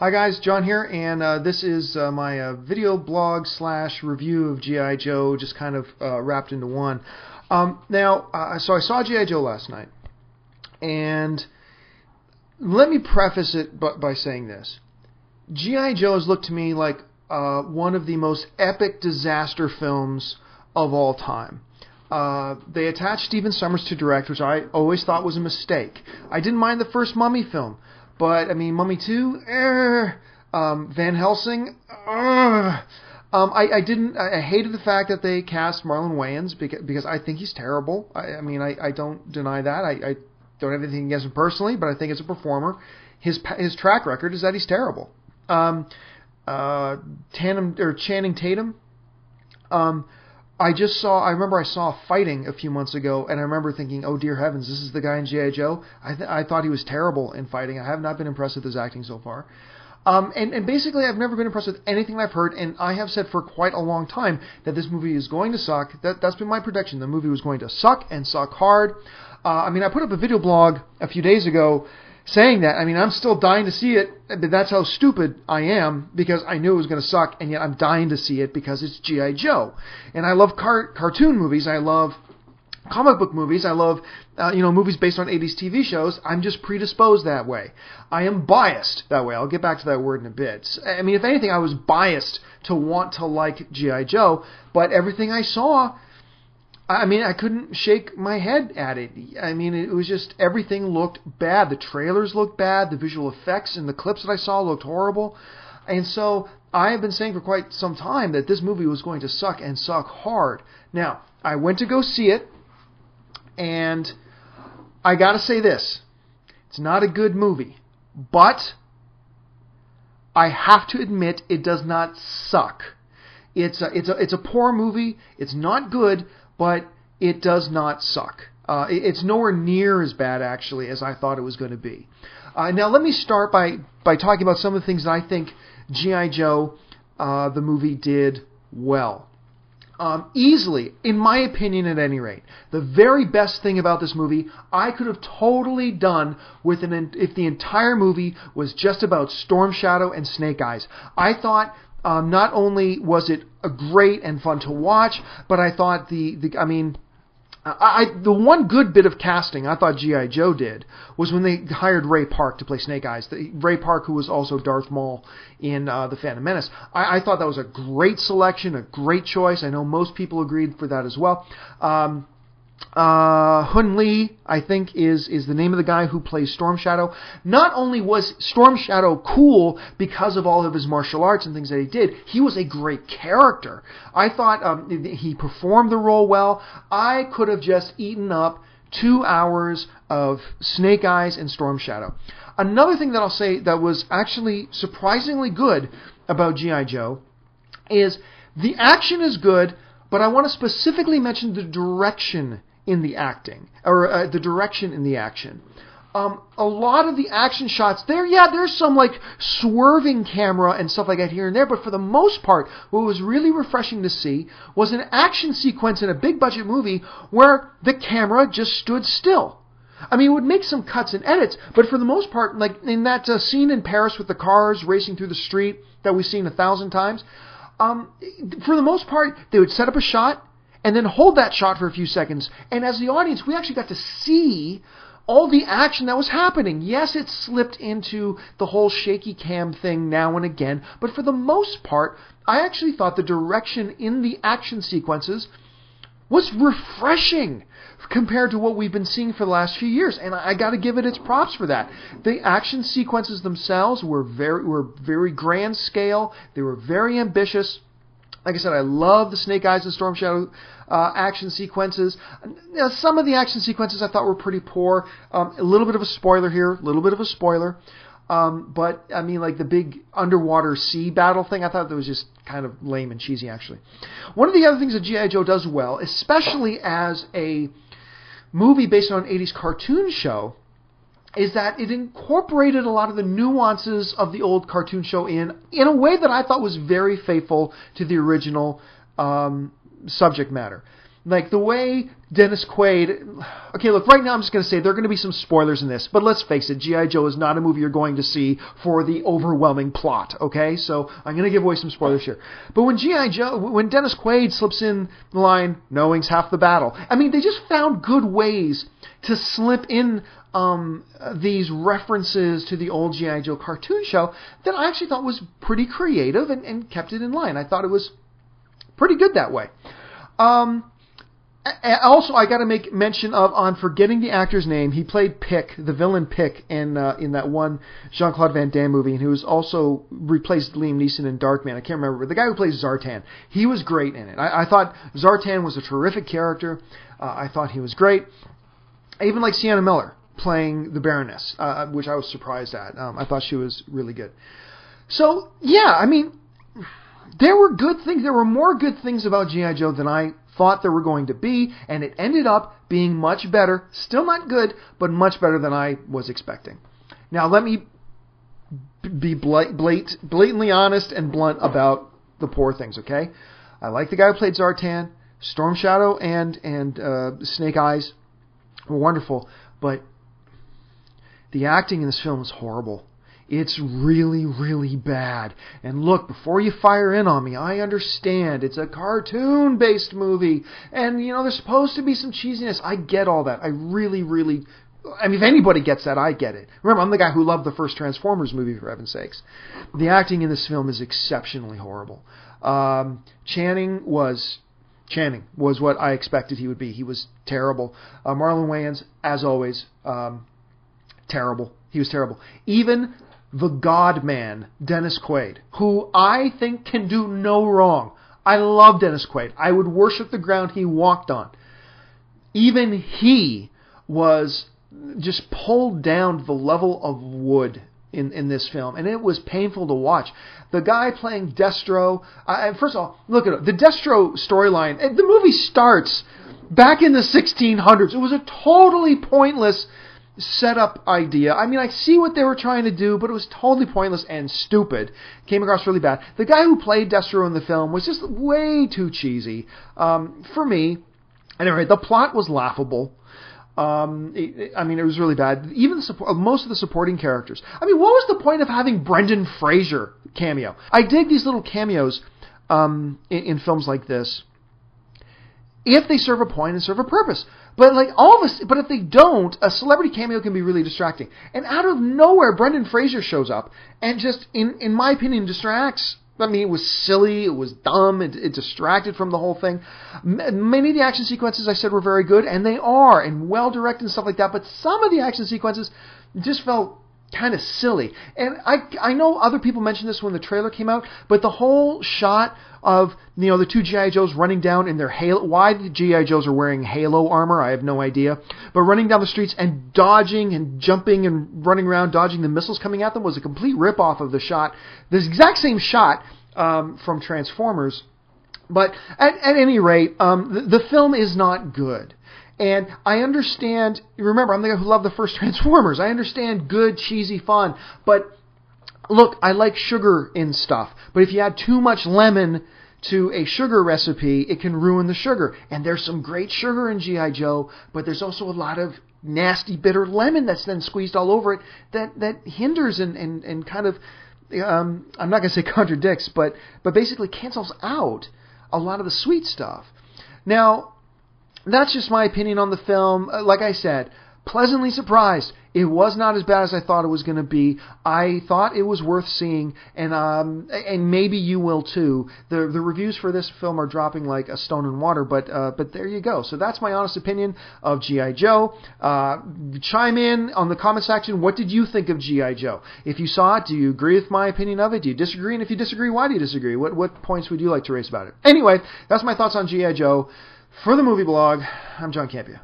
Hi guys, John here, and this is my video blog slash review of G.I. Joe, just kind of wrapped into one. So I saw G.I. Joe last night, and let me preface it by saying this. G.I. Joe has looked to me like one of the most epic disaster films of all time. They attached Stephen Sommers to direct, which I always thought was a mistake. I didn't mind the first Mummy film. But, I mean, Mummy 2, Van Helsing, I hated the fact that they cast Marlon Wayans because I think he's terrible. I don't deny that. I don't have anything against him personally, but I think as a performer, his track record is that he's terrible. Channing Tatum, I remember I saw Fighting a few months ago, and I remember thinking, oh dear heavens, this is the guy in G.I. Joe? I thought he was terrible in Fighting. I have not been impressed with his acting so far. And basically, I've never been impressed with anything I've heard, and I have said for quite a long time that this movie is going to suck. That's been my prediction. The movie was going to suck, and suck hard. I put up a video blog a few days ago saying that. I'm still dying to see it, but that's how stupid I am, because I knew it was going to suck, and yet I'm dying to see it because it's G.I. Joe. And I love cartoon movies. I love comic book movies. I love movies based on 80s TV shows. I'm just predisposed that way. I am biased that way. I'll get back to that word in a bit. If anything, I was biased to want to like G.I. Joe, but everything I saw, I couldn't shake my head at it. It was just, everything looked bad. The trailers looked bad. The visual effects and the clips that I saw looked horrible. And so I have been saying for quite some time that this movie was going to suck, and suck hard. Now, I went to go see it, and I gotta say this. It's not a good movie, but I have to admit it does not suck. It's a poor movie. It's not good, but it does not suck. It's nowhere near as bad, actually, as I thought it was going to be. Now, let me start by talking about some of the things that I think G.I. Joe, the movie, did well. Easily, in my opinion at any rate, the very best thing about this movie, I could have totally done if the entire movie was just about Storm Shadow and Snake Eyes. I thought not only was it great and fun to watch, but I thought the one good bit of casting I thought G.I. Joe did was when they hired Ray Park to play Snake Eyes. Ray Park, who was also Darth Maul in The Phantom Menace. I thought that was a great selection, a great choice. I know most people agreed for that as well. Hun Lee, I think, is the name of the guy who plays Storm Shadow. Not only was Storm Shadow cool because of all of his martial arts and things that he did, he was a great character. I thought he performed the role well. I could have just eaten up 2 hours of Snake Eyes and Storm Shadow. Another thing that I'll say that was actually surprisingly good about G.I. Joe is the action is good, but I want to specifically mention the direction in the acting, or the direction in the action. A lot of the action shots there's some like swerving camera and stuff like that here and there, but for the most part, what was really refreshing to see was an action sequence in a big budget movie where the camera just stood still. It would make some cuts and edits, but for the most part, like in that scene in Paris with the cars racing through the street that we've seen 1,000 times, for the most part, they would set up a shot and then hold that shot for a few seconds. And as the audience, we actually got to see all the action that was happening. Yes, it slipped into the whole shaky cam thing now and again, but for the most part, I actually thought the direction in the action sequences was refreshing compared to what we've been seeing for the last few years, and I got to give it its props for that. The action sequences themselves were very grand scale. They were very ambitious. Like I said, I love the Snake Eyes and Storm Shadow action sequences. Now, some of the action sequences I thought were pretty poor. A little bit of a spoiler here, but like the big underwater sea battle thing, I thought that was just kind of lame and cheesy, actually. One of the other things that G.I. Joe does well, especially as a movie based on an 80s cartoon show, is that it incorporated a lot of the nuances of the old cartoon show in a way that I thought was very faithful to the original subject matter. Like the way Dennis Quaid. Okay, look, right now I'm just going to say there are going to be some spoilers in this, but let's face it, G.I. Joe is not a movie you're going to see for the overwhelming plot, okay? So I'm going to give away some spoilers here. But when when Dennis Quaid slips in the line, knowing's half the battle, I mean, they just found good ways to slip in these references to the old G.I. Joe cartoon show that I actually thought was pretty creative and kept it in line. I thought it was pretty good that way. Also, I got to make mention of, on forgetting the actor's name, he played Pick, the villain Pick, in that one Jean-Claude Van Damme movie, and who was also replaced Liam Neeson in Darkman. I can't remember, but the guy who plays Zartan, he was great in it. I thought Zartan was a terrific character. I thought he was great. I even like Sienna Miller playing the Baroness, which I was surprised at. I thought she was really good. So, yeah, I mean, there were good things. There were more good things about G.I. Joe than I thought there were going to be, and it ended up being much better. Still not good, but much better than I was expecting. Now, let me be blatantly honest and blunt about the poor things, okay? I like the guy who played Zartan. Storm Shadow and Snake Eyes were wonderful, but the acting in this film is horrible. It's really, really bad. And look, before you fire in on me, I understand it's a cartoon-based movie, and, there's supposed to be some cheesiness. I get all that. I really, really... I mean, if anybody gets that, I get it. Remember, I'm the guy who loved the first Transformers movie, for heaven's sakes. The acting in this film is exceptionally horrible. Channing was what I expected he would be. He was terrible. Marlon Wayans, as always, terrible. He was terrible. Even the God-man, Dennis Quaid, who I think can do no wrong. I love Dennis Quaid. I would worship the ground he walked on. Even he was just pulled down to the level of wood in this film, and it was painful to watch. The guy playing Destro, first of all, look at it. The Destro storyline, the movie starts back in the 1600s. It was a totally pointless setup idea. I mean, I see what they were trying to do, but it was totally pointless and stupid. Came across really bad. The guy who played Destro in the film was just way too cheesy for me. Anyway, the plot was laughable. It was really bad. Even most of the supporting characters. I mean, what was the point of having Brendan Fraser cameo? I dig these little cameos in films like this if they serve a point and serve a purpose. But but if they don't, a celebrity cameo can be really distracting. And out of nowhere, Brendan Fraser shows up and just, in my opinion, distracts. I mean, it was silly, it was dumb, it distracted from the whole thing. Many of the action sequences I said were very good, and they are, and well directed and stuff like that. But some of the action sequences just felt kind of silly. And I know other people mentioned this when the trailer came out, but the whole shot of the two G.I. Joes running down in their halo. Why the G.I. Joes are wearing halo armor, I have no idea. But running down the streets and dodging and jumping and running around, dodging the missiles coming at them was a complete rip-off of the shot. This exact same shot from Transformers. But at any rate, the film is not good. And I understand, remember, I'm the guy who loved the first Transformers. I understand good, cheesy fun. But look, I like sugar in stuff. But if you add too much lemon to a sugar recipe, it can ruin the sugar. And there's some great sugar in G.I. Joe, but there's also a lot of nasty, bitter lemon that's then squeezed all over it that hinders and kind of, I'm not going to say contradicts, but basically cancels out a lot of the sweet stuff. Now, that's just my opinion on the film. Like I said, pleasantly surprised. It was not as bad as I thought it was going to be. I thought it was worth seeing, and maybe you will too. The reviews for this film are dropping like a stone in water, but there you go. So that's my honest opinion of G.I. Joe. Chime in on the comment section. What did you think of G.I. Joe? If you saw it, do you agree with my opinion of it? Do you disagree? And if you disagree, why do you disagree? What points would you like to raise about it? Anyway, that's my thoughts on G.I. Joe. For the Movie Blog, I'm John Campea.